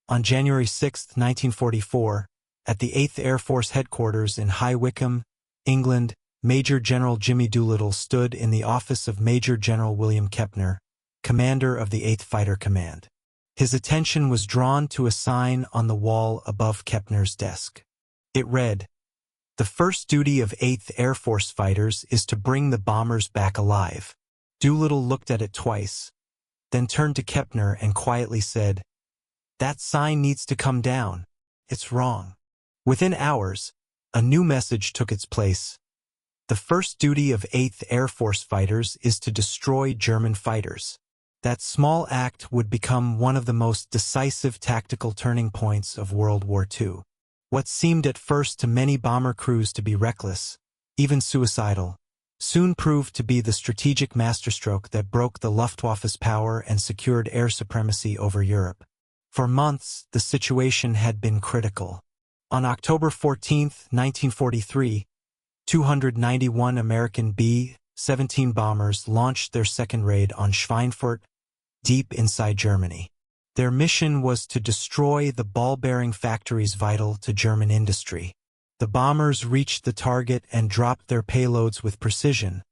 On January 6, 1944, at the 8th Air Force Headquarters in High Wycombe, England, Major General Jimmy Doolittle stood in the office of Major General William Kepner, commander of the 8th Fighter Command. His attention was drawn to a sign on the wall above Kepner's desk. It read, "The first duty of 8th Air Force fighters is to bring the bombers back alive." Doolittle looked at it twice, then turned to Kepner and quietly said, "That sign needs to come down. It's wrong." Within hours, a new message took its place. The first duty of 8th Air Force fighters is to destroy German fighters. That small act would become one of the most decisive tactical turning points of World War II. What seemed at first to many bomber crews to be reckless, even suicidal, soon proved to be the strategic masterstroke that broke the Luftwaffe's power and secured air supremacy over Europe. For months, the situation had been critical. On October 14, 1943, 291 American B-17 bombers launched their second raid on Schweinfurt, deep inside Germany. Their mission was to destroy the ball-bearing factories vital to German industry. The bombers reached the target and dropped their payloads with precision,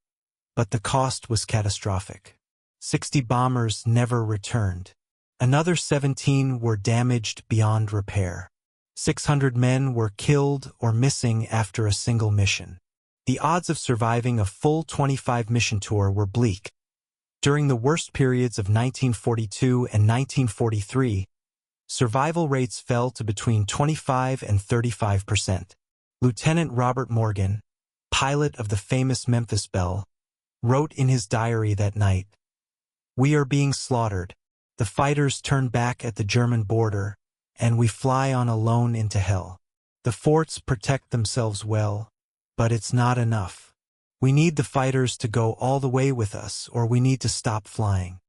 but the cost was catastrophic. 60 bombers never returned. Another 17 were damaged beyond repair. 600 men were killed or missing after a single mission. The odds of surviving a full 25-mission tour were bleak. During the worst periods of 1942 and 1943, survival rates fell to between 25 and 35%. Lieutenant Robert Morgan, pilot of the famous Memphis Belle, wrote in his diary that night, "We are being slaughtered. The fighters turn back at the German border, and we fly on alone into hell. The forts protect themselves well, but it's not enough. We need the fighters to go all the way with us, or we need to stop flying."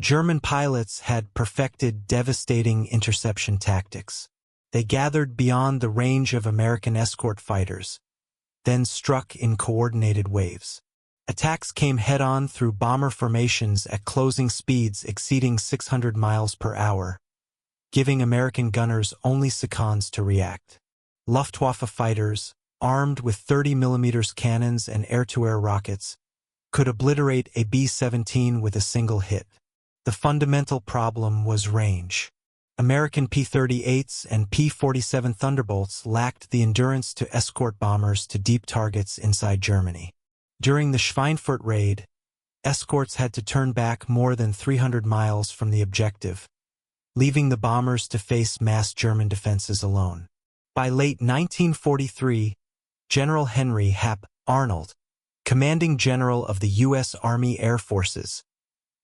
German pilots had perfected devastating interception tactics. They gathered beyond the range of American escort fighters, then struck in coordinated waves. Attacks came head-on through bomber formations at closing speeds exceeding 600 miles per hour, giving American gunners only seconds to react. Luftwaffe fighters, armed with 30mm cannons and air-to-air rockets, could obliterate a B-17 with a single hit. The fundamental problem was range. American P-38s and P-47 Thunderbolts lacked the endurance to escort bombers to deep targets inside Germany. During the Schweinfurt Raid, escorts had to turn back more than 300 miles from the objective, leaving the bombers to face massed German defenses alone. By late 1943, General Henry Hap Arnold, commanding general of the U.S. Army Air Forces,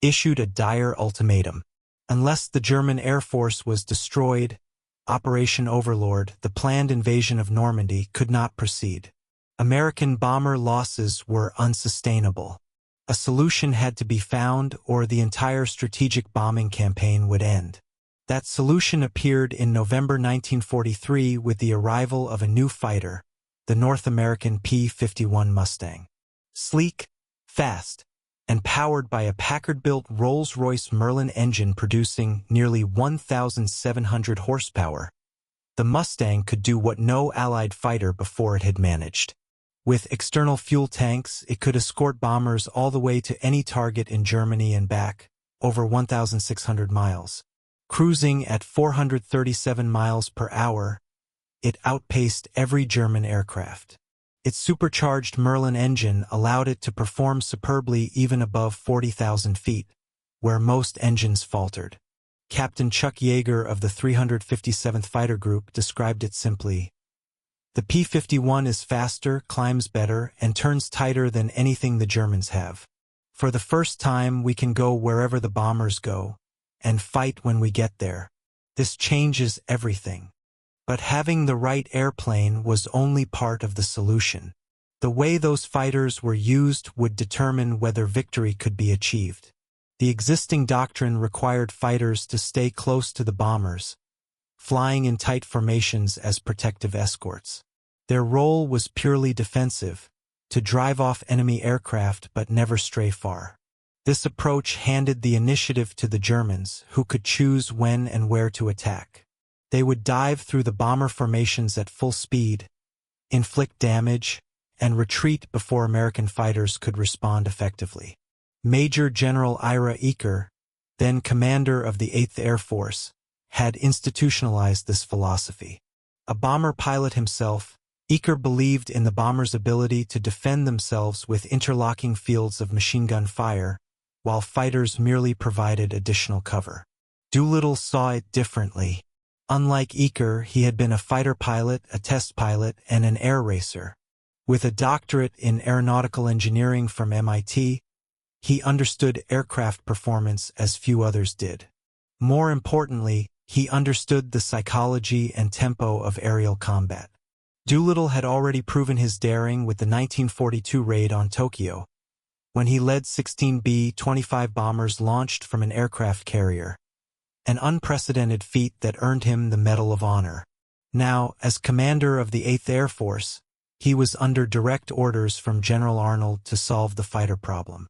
issued a dire ultimatum. Unless the German Air Force was destroyed, Operation Overlord, the planned invasion of Normandy, could not proceed. American bomber losses were unsustainable. A solution had to be found, or the entire strategic bombing campaign would end. That solution appeared in November 1943 with the arrival of a new fighter, the North American P-51 Mustang. Sleek, fast, and powered by a Packard-built Rolls-Royce Merlin engine producing nearly 1,700 horsepower, the Mustang could do what no Allied fighter before it had managed. With external fuel tanks, it could escort bombers all the way to any target in Germany and back, over 1,600 miles. Cruising at 437 miles per hour, it outpaced every German aircraft. Its supercharged Merlin engine allowed it to perform superbly even above 40,000 feet, where most engines faltered. Captain Chuck Yeager of the 357th Fighter Group described it simply, "The P-51 is faster, climbs better, and turns tighter than anything the Germans have. For the first time, we can go wherever the bombers go, and fight when we get there. This changes everything." But having the right airplane was only part of the solution. The way those fighters were used would determine whether victory could be achieved. The existing doctrine required fighters to stay close to the bombers, flying in tight formations as protective escorts. Their role was purely defensive, to drive off enemy aircraft but never stray far. This approach handed the initiative to the Germans, who could choose when and where to attack. They would dive through the bomber formations at full speed, inflict damage, and retreat before American fighters could respond effectively. Major General Ira Eaker, then commander of the 8th Air Force, had institutionalized this philosophy. A bomber pilot himself, Eaker believed in the bombers' ability to defend themselves with interlocking fields of machine gun fire, while fighters merely provided additional cover. Doolittle saw it differently. Unlike Eaker, he had been a fighter pilot, a test pilot, and an air racer. With a doctorate in aeronautical engineering from MIT, he understood aircraft performance as few others did. More importantly, he understood the psychology and tempo of aerial combat. Doolittle had already proven his daring with the 1942 raid on Tokyo, when he led 16 B-25 bombers launched from an aircraft carrier, an unprecedented feat that earned him the Medal of Honor. Now, as commander of the 8th Air Force, he was under direct orders from General Arnold to solve the fighter problem.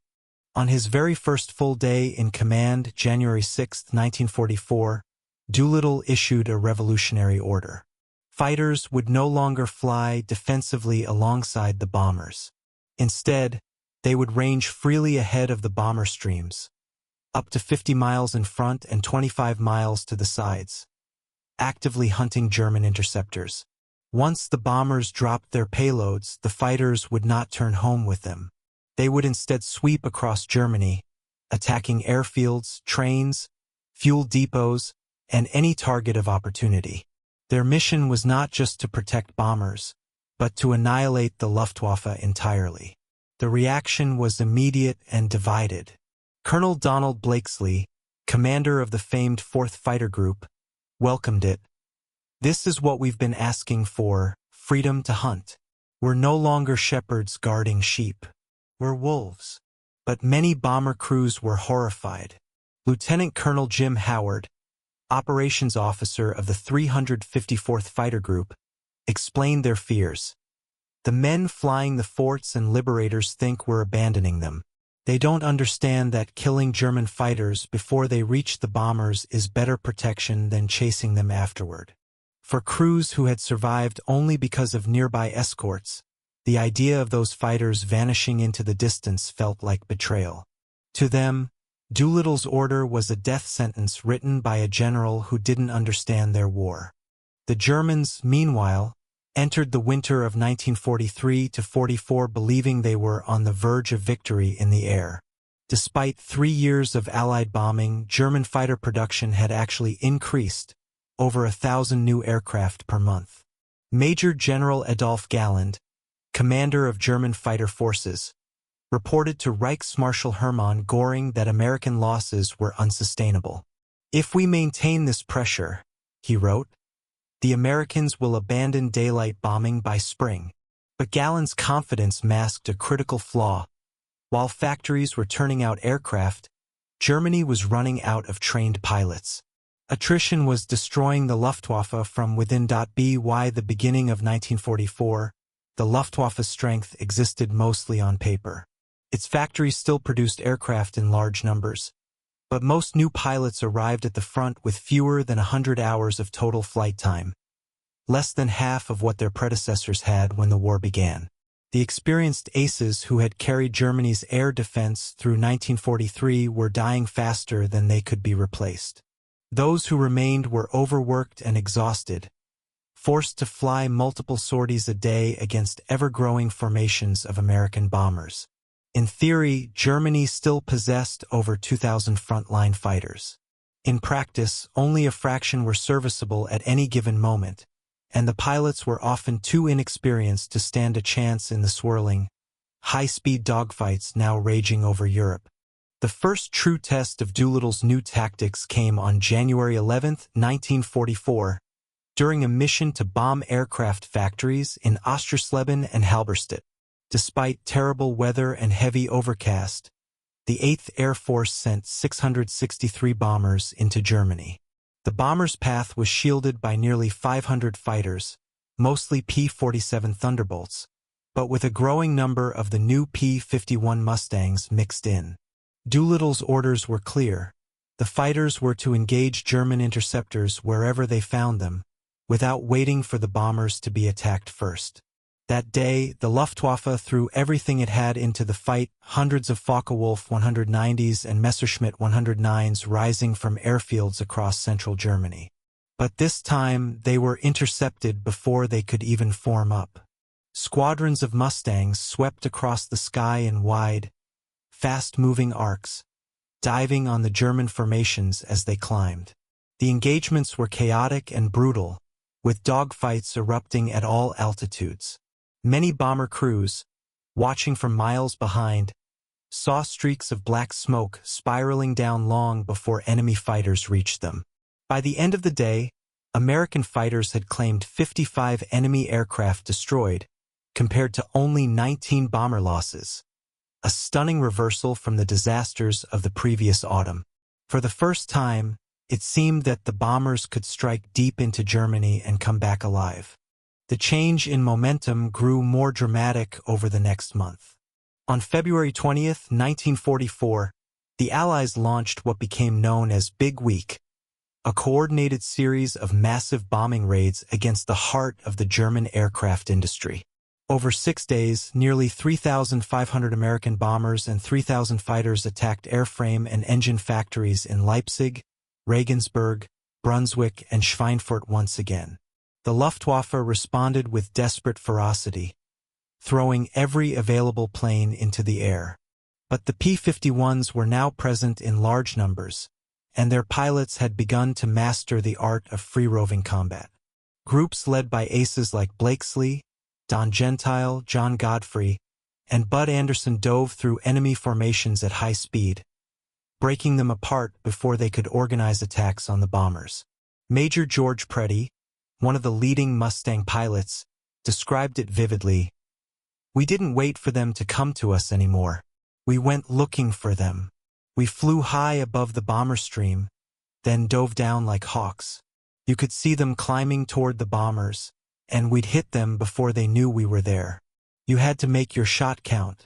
On his very first full day in command, January 6, 1944, Doolittle issued a revolutionary order. Fighters would no longer fly defensively alongside the bombers. Instead, they would range freely ahead of the bomber streams, up to 50 miles in front and 25 miles to the sides, actively hunting German interceptors. Once the bombers dropped their payloads, the fighters would not turn home with them. They would instead sweep across Germany, attacking airfields, trains, fuel depots, and any target of opportunity. Their mission was not just to protect bombers, but to annihilate the Luftwaffe entirely. The reaction was immediate and divided. Colonel Donald Blakeslee, commander of the famed 4th Fighter Group, welcomed it. "This is what we've been asking for, freedom to hunt. We're no longer shepherds guarding sheep. We're wolves." But many bomber crews were horrified. Lieutenant Colonel Jim Howard, operations officer of the 354th Fighter Group, explained their fears. "The men flying the forts and liberators think we're abandoning them. They don't understand that killing German fighters before they reach the bombers is better protection than chasing them afterward." For crews who had survived only because of nearby escorts, the idea of those fighters vanishing into the distance felt like betrayal. To them, Doolittle's order was a death sentence written by a general who didn't understand their war. The Germans, meanwhile, entered the winter of 1943-44 believing they were on the verge of victory in the air. Despite 3 years of Allied bombing, German fighter production had actually increased, over 1,000 new aircraft per month. Major General Adolf Galland, commander of German fighter forces, reported to Reichsmarschall Hermann Göring that American losses were unsustainable. "If we maintain this pressure," he wrote, "the Americans will abandon daylight bombing by spring." But Galland's confidence masked a critical flaw. While factories were turning out aircraft, Germany was running out of trained pilots. Attrition was destroying the Luftwaffe from within. By the beginning of 1944, the Luftwaffe's strength existed mostly on paper. Its factories still produced aircraft in large numbers, but most new pilots arrived at the front with fewer than 100 hours of total flight time, less than half of what their predecessors had when the war began. The experienced aces who had carried Germany's air defense through 1943 were dying faster than they could be replaced. Those who remained were overworked and exhausted, forced to fly multiple sorties a day against ever-growing formations of American bombers. In theory, Germany still possessed over 2,000 frontline fighters. In practice, only a fraction were serviceable at any given moment, and the pilots were often too inexperienced to stand a chance in the swirling, high-speed dogfights now raging over Europe. The first true test of Doolittle's new tactics came on January 11, 1944, during a mission to bomb aircraft factories in Ostersleben and Halberstadt. Despite terrible weather and heavy overcast, the 8th Air Force sent 663 bombers into Germany. The bombers' path was shielded by nearly 500 fighters, mostly P-47 Thunderbolts, but with a growing number of the new P-51 Mustangs mixed in. Doolittle's orders were clear. The fighters were to engage German interceptors wherever they found them, without waiting for the bombers to be attacked first. That day, the Luftwaffe threw everything it had into the fight, hundreds of Focke-Wulf 190s and Messerschmitt 109s rising from airfields across central Germany. But this time, they were intercepted before they could even form up. Squadrons of Mustangs swept across the sky in wide, fast-moving arcs, diving on the German formations as they climbed. The engagements were chaotic and brutal, with dogfights erupting at all altitudes. Many bomber crews, watching from miles behind, saw streaks of black smoke spiraling down long before enemy fighters reached them. By the end of the day, American fighters had claimed 55 enemy aircraft destroyed, compared to only 19 bomber losses. A stunning reversal from the disasters of the previous autumn. For the first time, it seemed that the bombers could strike deep into Germany and come back alive. The change in momentum grew more dramatic over the next month. On February 20th, 1944, the Allies launched what became known as Big Week, a coordinated series of massive bombing raids against the heart of the German aircraft industry. Over 6 days, nearly 3,500 American bombers and 3,000 fighters attacked airframe and engine factories in Leipzig, Regensburg, Brunswick, and Schweinfurt once again. The Luftwaffe responded with desperate ferocity, throwing every available plane into the air. But the P-51s were now present in large numbers, and their pilots had begun to master the art of free-roving combat. Groups led by aces like Blakeslee, Don Gentile, John Godfrey, and Bud Anderson dove through enemy formations at high speed, breaking them apart before they could organize attacks on the bombers. Major George Preddy, one of the leading Mustang pilots, described it vividly. "We didn't wait for them to come to us anymore. We went looking for them. We flew high above the bomber stream, then dove down like hawks. You could see them climbing toward the bombers, and we'd hit them before they knew we were there. You had to make your shot count.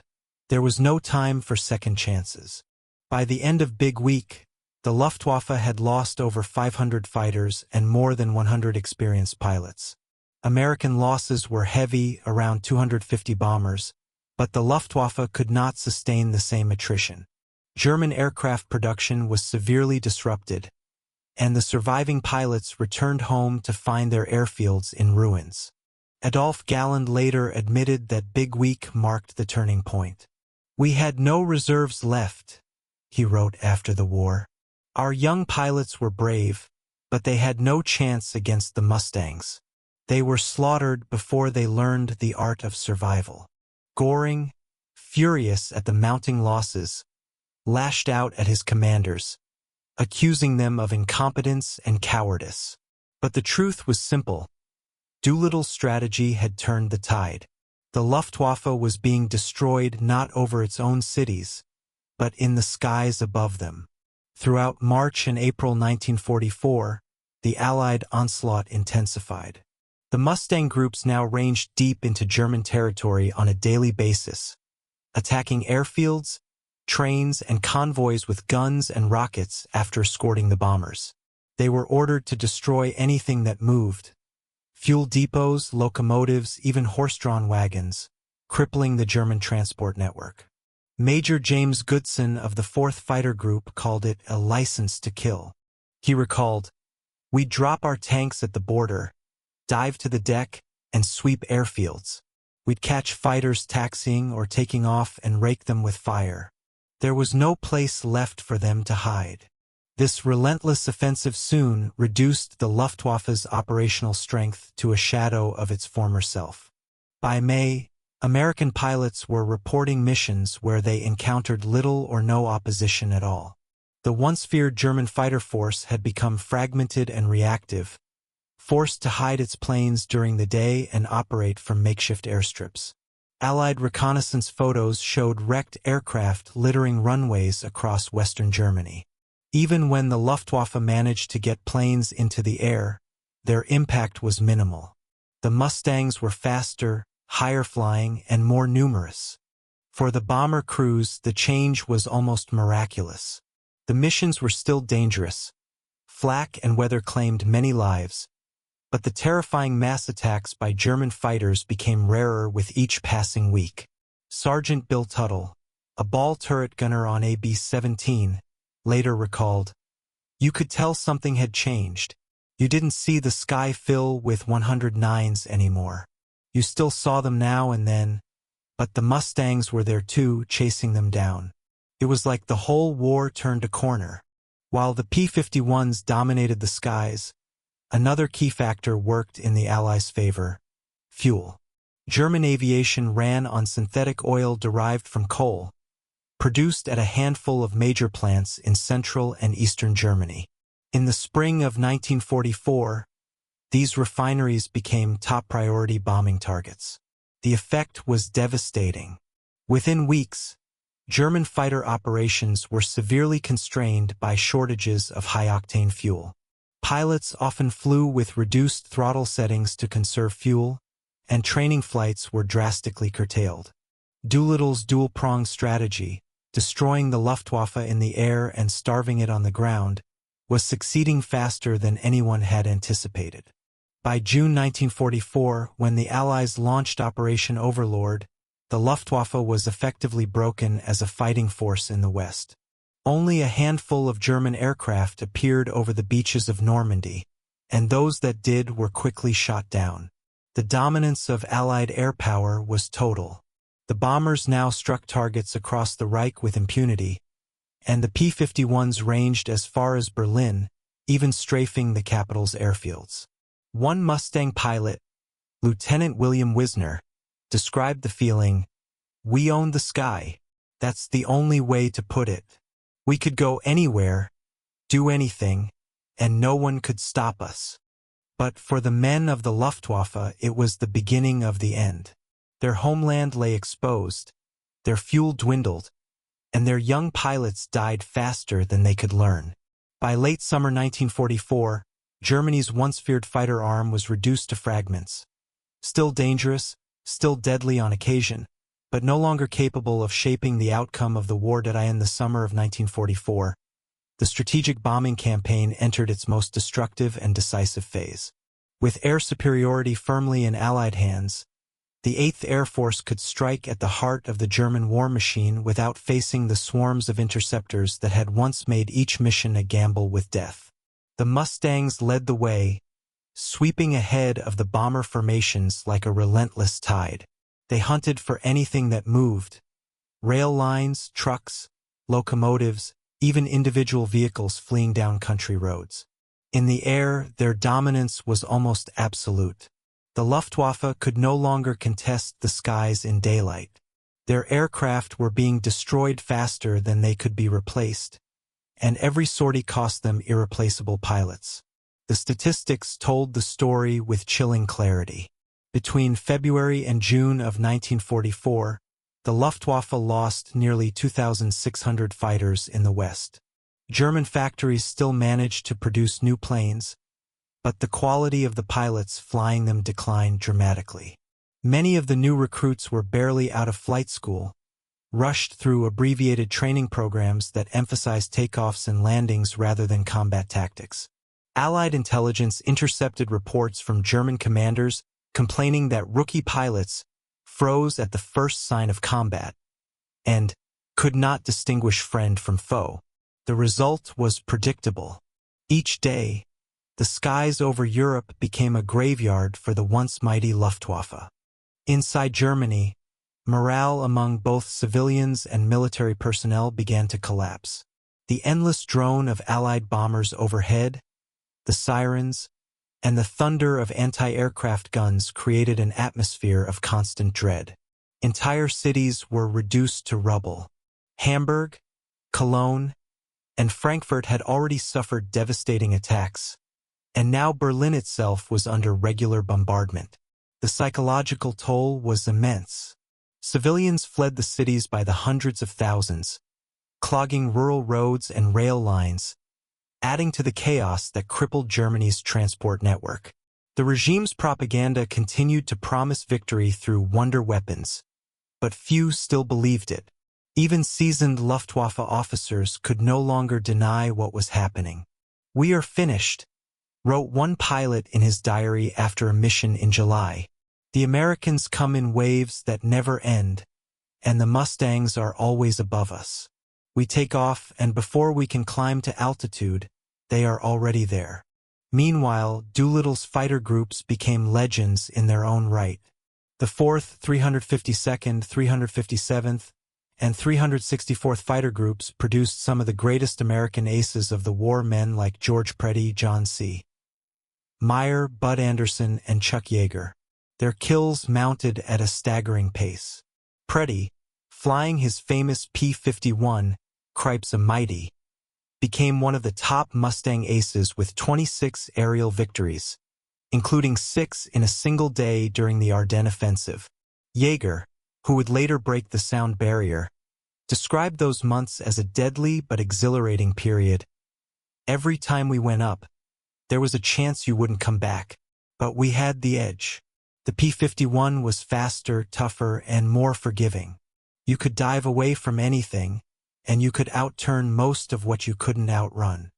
There was no time for second chances." By the end of Big Week, the Luftwaffe had lost over 500 fighters and more than 100 experienced pilots. American losses were heavy, around 250 bombers, but the Luftwaffe could not sustain the same attrition. German aircraft production was severely disrupted, and the surviving pilots returned home to find their airfields in ruins. Adolf Galland later admitted that Big Week marked the turning point. "We had no reserves left," he wrote after the war. "Our young pilots were brave, but they had no chance against the Mustangs. They were slaughtered before they learned the art of survival." Goring, furious at the mounting losses, lashed out at his commanders, accusing them of incompetence and cowardice. But the truth was simple. Doolittle's strategy had turned the tide. The Luftwaffe was being destroyed not over its own cities, but in the skies above them. Throughout March and April 1944, the Allied onslaught intensified. The Mustang groups now ranged deep into German territory on a daily basis, attacking airfields, trains, and convoys with guns and rockets after escorting the bombers. They were ordered to destroy anything that moved: fuel depots, locomotives, even horse-drawn wagons, crippling the German transport network. Major James Goodson of the 4th Fighter Group called it a license to kill. He recalled, "We'd drop our tanks at the border, dive to the deck, and sweep airfields. We'd catch fighters taxiing or taking off and rake them with fire. There was no place left for them to hide." This relentless offensive soon reduced the Luftwaffe's operational strength to a shadow of its former self. By May, American pilots were reporting missions where they encountered little or no opposition at all. The once feared German fighter force had become fragmented and reactive, forced to hide its planes during the day and operate from makeshift airstrips. Allied reconnaissance photos showed wrecked aircraft littering runways across western Germany. Even when the Luftwaffe managed to get planes into the air, their impact was minimal. The Mustangs were faster, higher flying, and more numerous. For the bomber crews, the change was almost miraculous. The missions were still dangerous. Flak and weather claimed many lives, but the terrifying mass attacks by German fighters became rarer with each passing week. Sergeant Bill Tuttle, a ball turret gunner on a B-17, later recalled, "You could tell something had changed. You didn't see the sky fill with 109s anymore. You still saw them now and then, but the Mustangs were there too, chasing them down. It was like the whole war turned a corner." While the P-51s dominated the skies, another key factor worked in the Allies' favor: fuel. German aviation ran on synthetic oil derived from coal, produced at a handful of major plants in central and eastern Germany. In the spring of 1944, these refineries became top-priority bombing targets. The effect was devastating. Within weeks, German fighter operations were severely constrained by shortages of high-octane fuel. Pilots often flew with reduced throttle settings to conserve fuel, and training flights were drastically curtailed. Doolittle's dual-pronged strategy, destroying the Luftwaffe in the air and starving it on the ground, was succeeding faster than anyone had anticipated. By June 1944, when the Allies launched Operation Overlord, the Luftwaffe was effectively broken as a fighting force in the West. Only a handful of German aircraft appeared over the beaches of Normandy, and those that did were quickly shot down. The dominance of Allied air power was total. The bombers now struck targets across the Reich with impunity, and the P-51s ranged as far as Berlin, even strafing the capital's airfields. One Mustang pilot, Lieutenant William Wisner, described the feeling, "We owned the sky. That's the only way to put it. We could go anywhere, do anything, and no one could stop us." But for the men of the Luftwaffe, it was the beginning of the end. Their homeland lay exposed, their fuel dwindled, and their young pilots died faster than they could learn. By late summer 1944, Germany's once-feared fighter arm was reduced to fragments. Still dangerous, still deadly on occasion, but no longer capable of shaping the outcome of the war. In the summer of 1944, the strategic bombing campaign entered its most destructive and decisive phase. With air superiority firmly in Allied hands, the 8th Air Force could strike at the heart of the German war machine without facing the swarms of interceptors that had once made each mission a gamble with death. The Mustangs led the way, sweeping ahead of the bomber formations like a relentless tide. They hunted for anything that moved: rail lines, trucks, locomotives, even individual vehicles fleeing down country roads. In the air, their dominance was almost absolute. The Luftwaffe could no longer contest the skies in daylight. Their aircraft were being destroyed faster than they could be replaced, and every sortie cost them irreplaceable pilots. The statistics told the story with chilling clarity. Between February and June of 1944, the Luftwaffe lost nearly 2,600 fighters in the West. German factories still managed to produce new planes, but the quality of the pilots flying them declined dramatically. Many of the new recruits were barely out of flight school, rushed through abbreviated training programs that emphasized takeoffs and landings rather than combat tactics. Allied intelligence intercepted reports from German commanders complaining that rookie pilots froze at the first sign of combat and could not distinguish friend from foe. The result was predictable. Each day, the skies over Europe became a graveyard for the once mighty Luftwaffe. Inside Germany, morale among both civilians and military personnel began to collapse. The endless drone of Allied bombers overhead, the sirens, and the thunder of anti-aircraft guns created an atmosphere of constant dread. Entire cities were reduced to rubble. Hamburg, Cologne, and Frankfurt had already suffered devastating attacks, and now Berlin itself was under regular bombardment. The psychological toll was immense. Civilians fled the cities by the hundreds of thousands, clogging rural roads and rail lines, adding to the chaos that crippled Germany's transport network. The regime's propaganda continued to promise victory through wonder weapons, but few still believed it. Even seasoned Luftwaffe officers could no longer deny what was happening. "We are finished," wrote one pilot in his diary after a mission in July. "The Americans come in waves that never end, and the Mustangs are always above us. We take off, and before we can climb to altitude, they are already there." Meanwhile, Doolittle's fighter groups became legends in their own right. The 4th, 352nd, 357th, and 364th Fighter Groups produced some of the greatest American aces of the war, men like George Preddy, John C. Meyer, Bud Anderson, and Chuck Yeager. Their kills mounted at a staggering pace. Preddy, flying his famous P-51 Mighty, became one of the top Mustang aces with 26 aerial victories, including 6 in a single day during the Ardennes offensive. Yeager, who would later break the sound barrier, described those months as a deadly but exhilarating period. "Every time we went up, there was a chance you wouldn't come back, but we had the edge." The P-51 was faster, tougher, and more forgiving. You could dive away from anything, and you could outturn most of what you couldn't outrun.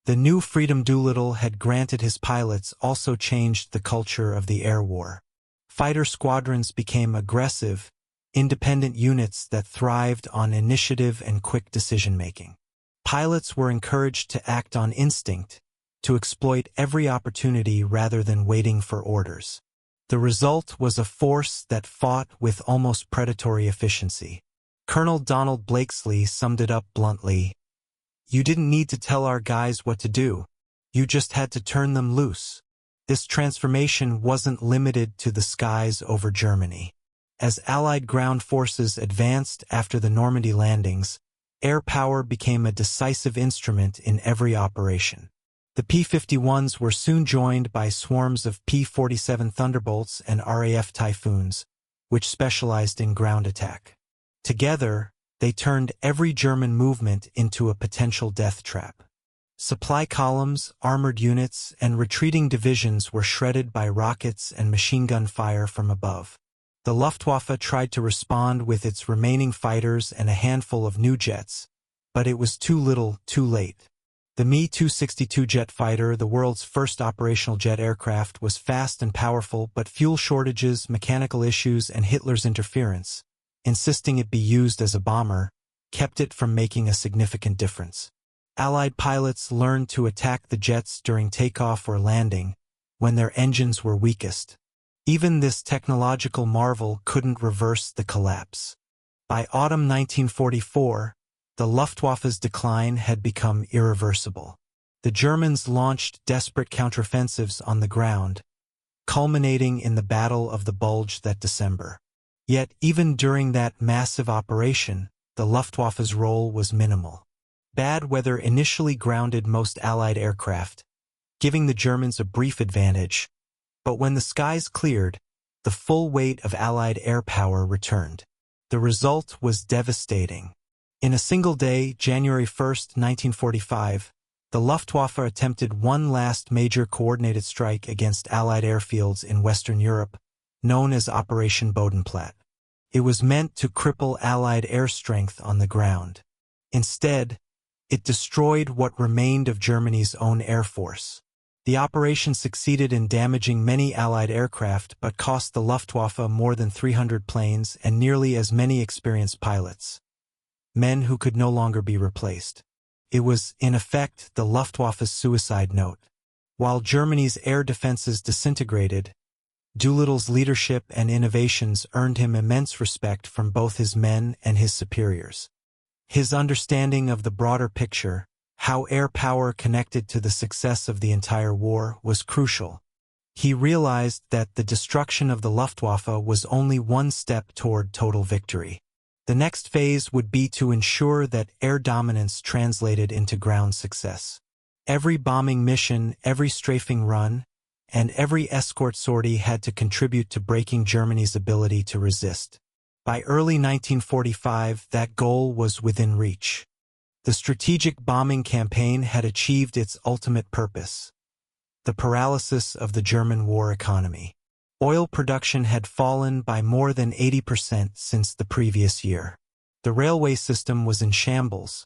The new freedom Doolittle had granted his pilots also changed the culture of the air war. Fighter squadrons became aggressive, independent units that thrived on initiative and quick decision-making. Pilots were encouraged to act on instinct, to exploit every opportunity rather than waiting for orders. The result was a force that fought with almost predatory efficiency. Colonel Don Blakeslee summed it up bluntly: "You didn't need to tell our guys what to do. You just had to turn them loose." This transformation wasn't limited to the skies over Germany. As Allied ground forces advanced after the Normandy landings, air power became a decisive instrument in every operation. The P-51s were soon joined by swarms of P-47 Thunderbolts and RAF Typhoons, which specialized in ground attack. Together, they turned every German movement into a potential death trap. Supply columns, armored units, and retreating divisions were shredded by rockets and machine gun fire from above. The Luftwaffe tried to respond with its remaining fighters and a handful of new jets, but it was too little, too late. The Me-262 jet fighter, the world's first operational jet aircraft, was fast and powerful, but fuel shortages, mechanical issues, and Hitler's interference, insisting it be used as a bomber, kept it from making a significant difference. Allied pilots learned to attack the jets during takeoff or landing, when their engines were weakest. Even this technological marvel couldn't reverse the collapse. By autumn 1944, the Luftwaffe's decline had become irreversible. The Germans launched desperate counteroffensives on the ground, culminating in the Battle of the Bulge that December. Yet, even during that massive operation, the Luftwaffe's role was minimal. Bad weather initially grounded most Allied aircraft, giving the Germans a brief advantage, but when the skies cleared, the full weight of Allied air power returned. The result was devastating. In a single day, January 1, 1945, the Luftwaffe attempted one last major coordinated strike against Allied airfields in Western Europe, known as Operation Bodenplatte. It was meant to cripple Allied air strength on the ground. Instead, it destroyed what remained of Germany's own air force. The operation succeeded in damaging many Allied aircraft but cost the Luftwaffe more than 300 planes and nearly as many experienced pilots. Men who could no longer be replaced. It was, in effect, the Luftwaffe's suicide note. While Germany's air defenses disintegrated, Doolittle's leadership and innovations earned him immense respect from both his men and his superiors. His understanding of the broader picture, how air power connected to the success of the entire war, was crucial. He realized that the destruction of the Luftwaffe was only one step toward total victory. The next phase would be to ensure that air dominance translated into ground success. Every bombing mission, every strafing run, and every escort sortie had to contribute to breaking Germany's ability to resist. By early 1945, that goal was within reach. The strategic bombing campaign had achieved its ultimate purpose: the paralysis of the German war economy. Oil production had fallen by more than 80% since the previous year. The railway system was in shambles,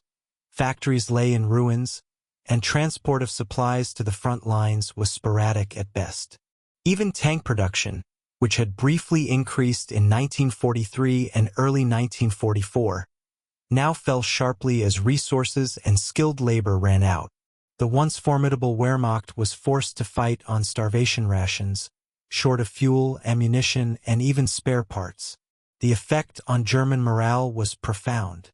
factories lay in ruins, and transport of supplies to the front lines was sporadic at best. Even tank production, which had briefly increased in 1943 and early 1944, now fell sharply as resources and skilled labor ran out. The once formidable Wehrmacht was forced to fight on starvation rations, short of fuel, ammunition, and even spare parts. The effect on German morale was profound.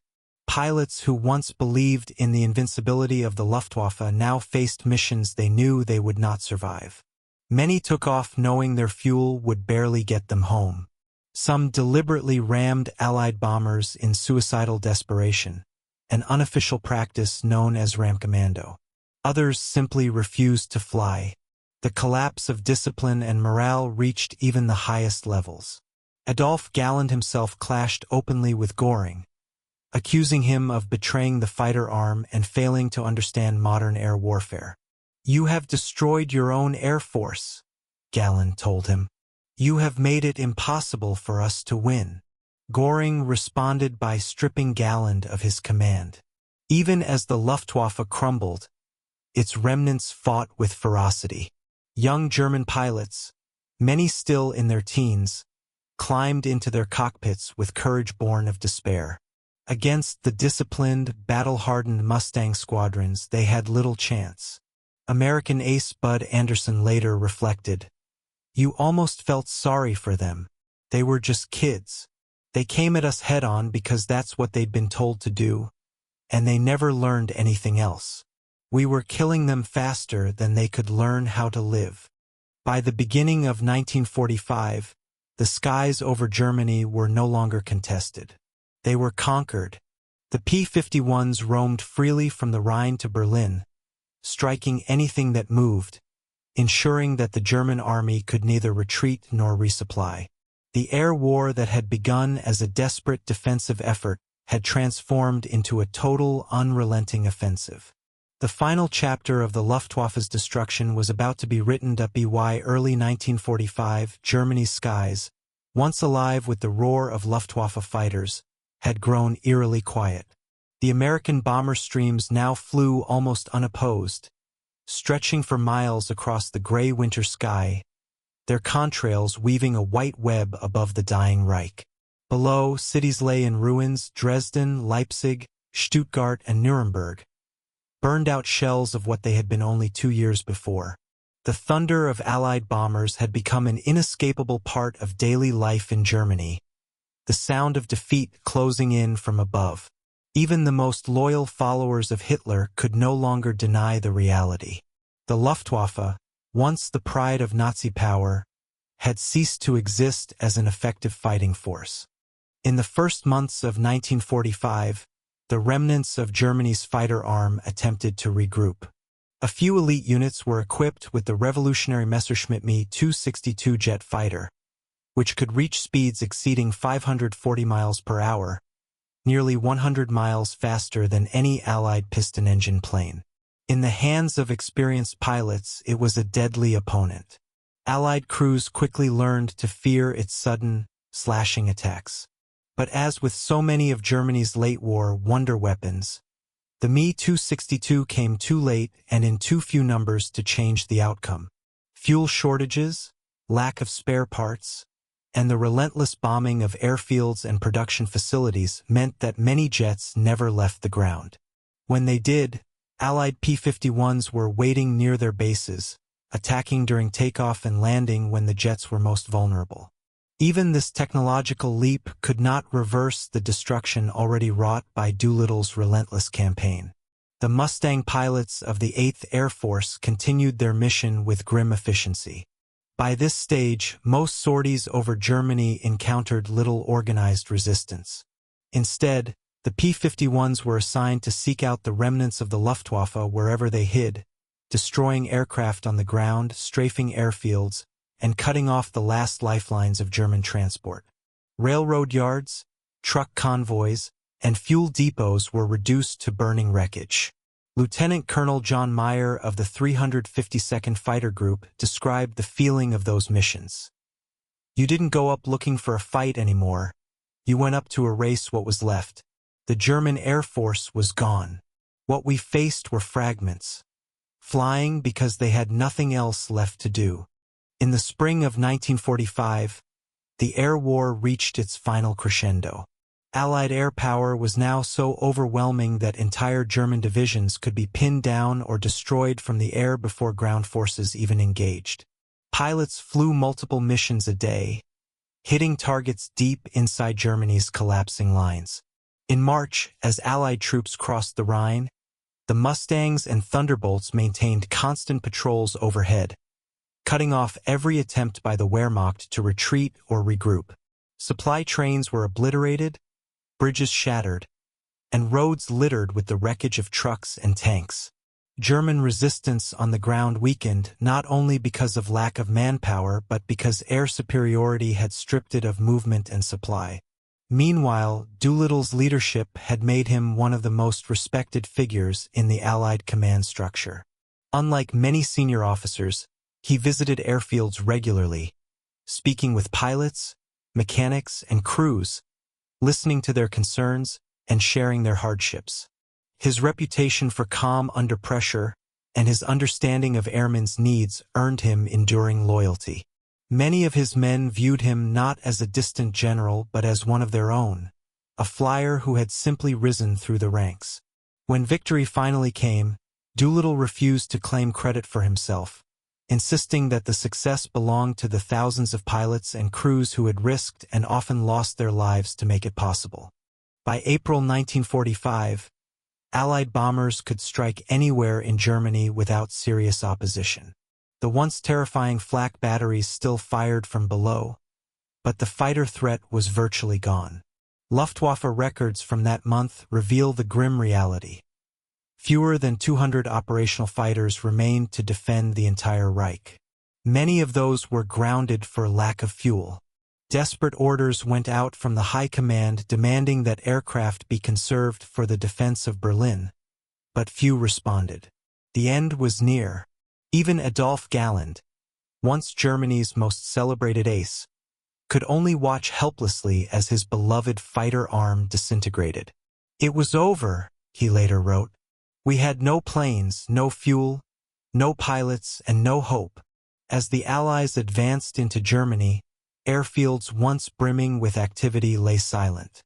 Pilots who once believed in the invincibility of the Luftwaffe now faced missions they knew they would not survive. Many took off knowing their fuel would barely get them home. Some deliberately rammed Allied bombers in suicidal desperation, an unofficial practice known as ramcommando. Others simply refused to fly. The collapse of discipline and morale reached even the highest levels. Adolf Galland himself clashed openly with Göring, accusing him of betraying the fighter arm and failing to understand modern air warfare. "You have destroyed your own air force," Galland told him. "You have made it impossible for us to win." Göring responded by stripping Galland of his command. Even as the Luftwaffe crumbled, its remnants fought with ferocity. Young German pilots, many still in their teens, climbed into their cockpits with courage born of despair. Against the disciplined, battle-hardened Mustang squadrons, they had little chance. American ace Bud Anderson later reflected, "You almost felt sorry for them. They were just kids. They came at us head-on because that's what they'd been told to do, and they never learned anything else. We were killing them faster than they could learn how to live." By the beginning of 1945, the skies over Germany were no longer contested. They were conquered. The P-51s roamed freely from the Rhine to Berlin, striking anything that moved, ensuring that the German army could neither retreat nor resupply. The air war that had begun as a desperate defensive effort had transformed into a total, unrelenting offensive. The final chapter of the Luftwaffe's destruction was about to be written. By early 1945, Germany's skies, once alive with the roar of Luftwaffe fighters, had grown eerily quiet. The American bomber streams now flew almost unopposed, stretching for miles across the gray winter sky, their contrails weaving a white web above the dying Reich. Below, cities lay in ruins: Dresden, Leipzig, Stuttgart, and Nuremberg, burned-out shells of what they had been only 2 years before. The thunder of Allied bombers had become an inescapable part of daily life in Germany, the sound of defeat closing in from above. Even the most loyal followers of Hitler could no longer deny the reality. The Luftwaffe, once the pride of Nazi power, had ceased to exist as an effective fighting force. In the first months of 1945, the remnants of Germany's fighter arm attempted to regroup. A few elite units were equipped with the revolutionary Messerschmitt Me-262 jet fighter, which could reach speeds exceeding 540 miles per hour, nearly 100 miles faster than any Allied piston-engine plane. In the hands of experienced pilots, it was a deadly opponent. Allied crews quickly learned to fear its sudden, slashing attacks. But as with so many of Germany's late-war wonder weapons, the Me-262 came too late and in too few numbers to change the outcome. Fuel shortages, lack of spare parts, and the relentless bombing of airfields and production facilities meant that many jets never left the ground. When they did, Allied P-51s were waiting near their bases, attacking during takeoff and landing when the jets were most vulnerable. Even this technological leap could not reverse the destruction already wrought by Doolittle's relentless campaign. The Mustang pilots of the 8th Air Force continued their mission with grim efficiency. By this stage, most sorties over Germany encountered little organized resistance. Instead, the P-51s were assigned to seek out the remnants of the Luftwaffe wherever they hid, destroying aircraft on the ground, strafing airfields, and cutting off the last lifelines of German transport. Railroad yards, truck convoys, and fuel depots were reduced to burning wreckage. Lieutenant Colonel John Meyer of the 352nd Fighter Group described the feeling of those missions. "You didn't go up looking for a fight anymore. You went up to erase what was left," The German Air Force was gone. What we faced were fragments, flying because they had nothing else left to do. In the spring of 1945, the air war reached its final crescendo. Allied air power was now so overwhelming that entire German divisions could be pinned down or destroyed from the air before ground forces even engaged. Pilots flew multiple missions a day, hitting targets deep inside Germany's collapsing lines. In March, as Allied troops crossed the Rhine, the Mustangs and Thunderbolts maintained constant patrols overhead, cutting off every attempt by the Wehrmacht to retreat or regroup. Supply trains were obliterated, bridges shattered, and roads littered with the wreckage of trucks and tanks. German resistance on the ground weakened not only because of lack of manpower but because air superiority had stripped it of movement and supply. Meanwhile, Doolittle's leadership had made him one of the most respected figures in the Allied command structure. Unlike many senior officers, he visited airfields regularly, speaking with pilots, mechanics, and crews, listening to their concerns and sharing their hardships. His reputation for calm under pressure and his understanding of airmen's needs earned him enduring loyalty. Many of his men viewed him not as a distant general but as one of their own, a flyer who had simply risen through the ranks. When victory finally came, Doolittle refused to claim credit for himself, insisting that the success belonged to the thousands of pilots and crews who had risked and often lost their lives to make it possible. By April 1945, Allied bombers could strike anywhere in Germany without serious opposition. The once terrifying flak batteries still fired from below, but the fighter threat was virtually gone. Luftwaffe records from that month reveal the grim reality. Fewer than 200 operational fighters remained to defend the entire Reich. Many of those were grounded for lack of fuel. Desperate orders went out from the high command demanding that aircraft be conserved for the defense of Berlin, but few responded. The end was near. Even Adolf Galland, once Germany's most celebrated ace, could only watch helplessly as his beloved fighter arm disintegrated. "It was over," he later wrote. "We had no planes, no fuel, no pilots, and no hope." As the Allies advanced into Germany, airfields once brimming with activity lay silent.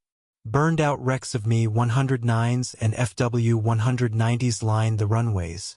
Burned-out wrecks of Me-109s and FW-190s lined the runways,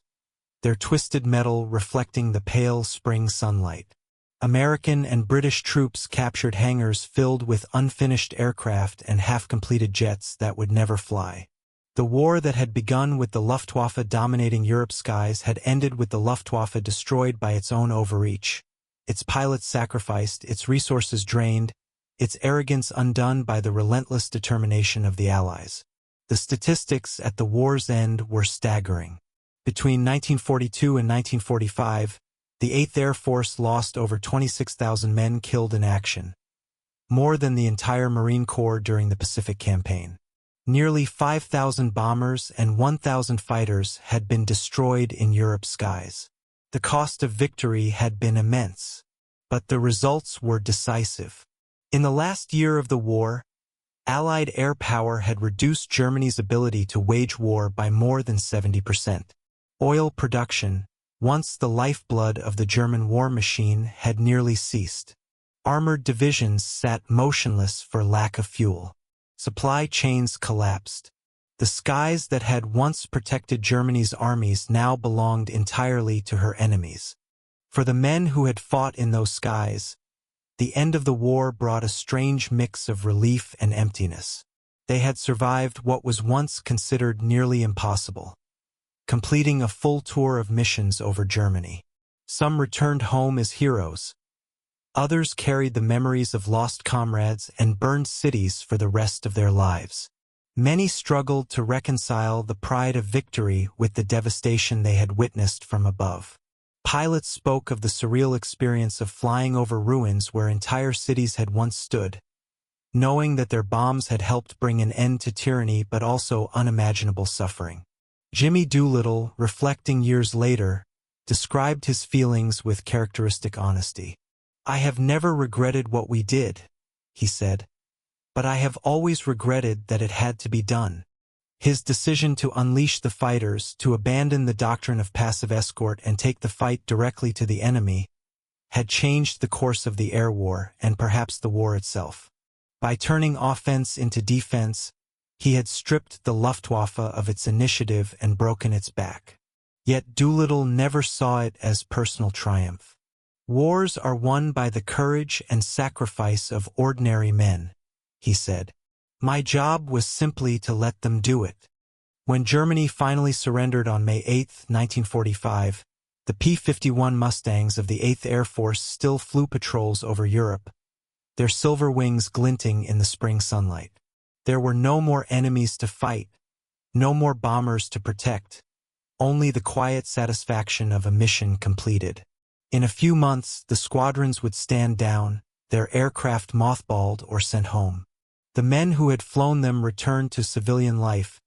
their twisted metal reflecting the pale spring sunlight. American and British troops captured hangars filled with unfinished aircraft and half-completed jets that would never fly. The war that had begun with the Luftwaffe dominating Europe's skies had ended with the Luftwaffe destroyed by its own overreach, its pilots sacrificed, its resources drained, its arrogance undone by the relentless determination of the Allies. The statistics at the war's end were staggering. Between 1942 and 1945, the 8th Air Force lost over 26,000 men killed in action, more than the entire Marine Corps during the Pacific Campaign. Nearly 5,000 bombers and 1,000 fighters had been destroyed in Europe's skies. The cost of victory had been immense, but the results were decisive. In the last year of the war, Allied air power had reduced Germany's ability to wage war by more than 70%. Oil production, once the lifeblood of the German war machine, had nearly ceased. Armored divisions sat motionless for lack of fuel. Supply chains collapsed. The skies that had once protected Germany's armies now belonged entirely to her enemies. For the men who had fought in those skies, the end of the war brought a strange mix of relief and emptiness. They had survived what was once considered nearly impossible, completing a full tour of missions over Germany. Some returned home as heroes. Others carried the memories of lost comrades and burned cities for the rest of their lives. Many struggled to reconcile the pride of victory with the devastation they had witnessed from above. Pilots spoke of the surreal experience of flying over ruins where entire cities had once stood, knowing that their bombs had helped bring an end to tyranny but also unimaginable suffering. Jimmy Doolittle, reflecting years later, described his feelings with characteristic honesty. "I have never regretted what we did," he said, but I have always regretted that it had to be done. His decision to unleash the fighters, to abandon the doctrine of passive escort and take the fight directly to the enemy, had changed the course of the air war and perhaps the war itself. By turning offense into defense, he had stripped the Luftwaffe of its initiative and broken its back. Yet Doolittle never saw it as personal triumph. Wars are won by the courage and sacrifice of ordinary men, he said. My job was simply to let them do it. When Germany finally surrendered on May 8, 1945, the P-51 Mustangs of the 8th Air Force still flew patrols over Europe, their silver wings glinting in the spring sunlight. There were no more enemies to fight, no more bombers to protect, only the quiet satisfaction of a mission completed. In a few months, the squadrons would stand down, their aircraft mothballed or sent home. The men who had flown them returned to civilian life,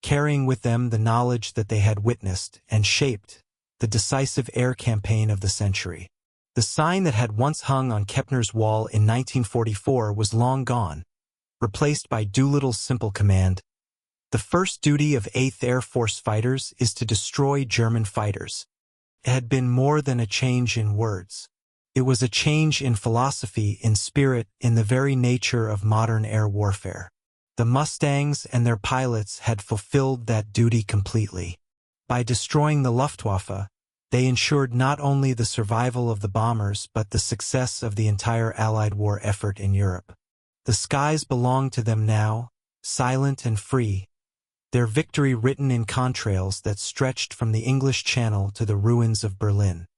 carrying with them the knowledge that they had witnessed and shaped the decisive air campaign of the century. The sign that had once hung on Kepner's wall in 1944 was long gone, replaced by Doolittle's simple command: the first duty of 8th Air Force fighters is to destroy German fighters. It had been more than a change in words. It was a change in philosophy, in spirit, in the very nature of modern air warfare. The Mustangs and their pilots had fulfilled that duty completely. By destroying the Luftwaffe, they ensured not only the survival of the bombers but the success of the entire Allied war effort in Europe. The skies belonged to them now, silent and free, their victory written in contrails that stretched from the English Channel to the ruins of Berlin.